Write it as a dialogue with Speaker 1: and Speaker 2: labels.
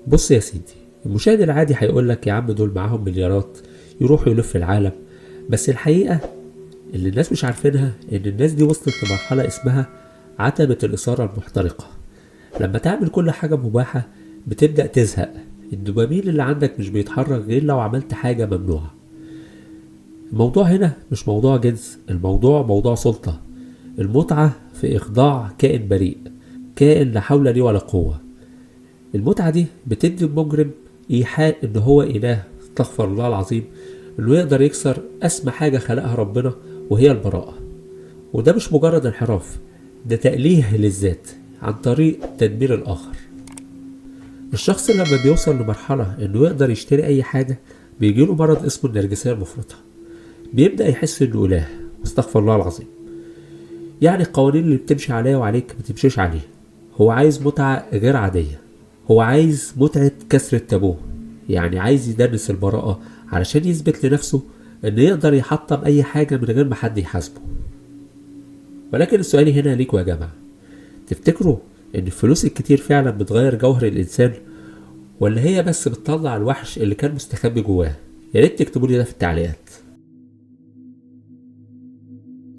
Speaker 1: بص يا سيدي، المشاهد العادي هيقولك يا عم دول معاهم مليارات يروحوا يلف العالم، بس الحقيقة اللي الناس مش عارفينها ان الناس دي وصلت لمرحلة اسمها عتبة الإثارة المحترقة. لما تعمل كل حاجة مباحة بتبدأ تزهق. الدوبامين اللي عندك مش بيتحرك غير لو عملت حاجة ممنوعة. الموضوع هنا مش موضوع جنس، الموضوع موضوع سلطة. المتعة في إخضاع كائن بريء، كائن لا حول لي ولا قوة. المتعة دي بتدي المجرم إيحاء إن هو إله، استغفر الله العظيم، إنه يقدر يكسر أسمى حاجة خلقها ربنا وهي البراءة. وده مش مجرد انحراف، ده تأليه للذات عن طريق تدمير الآخر. الشخص لما بيوصل لمرحلة إنه يقدر يشتري أي حاجة بيجيله مرض اسمه النرجسية المفرطة. بيبدأ يحس إنه إله، استغفر الله العظيم. يعني القوانين اللي بتمشي عليا وعليك بتمشيش عليه. هو عايز متعة غير عادية، هو عايز متعة كسر التابوه. يعني عايز يدرس البراءة علشان يثبت لنفسه إنه يقدر يحطم أي حاجة من غير ما حد يحاسبه. ولكن السؤال هنا ليكوا يا جماعة، تفتكروا إن الفلوس الكتير فعلا بتغير جوهر الإنسان، ولا هي بس بتطلع الوحش اللي كان مستخبي جواه؟ يا ريت تكتبوا لي ده في التعليقات.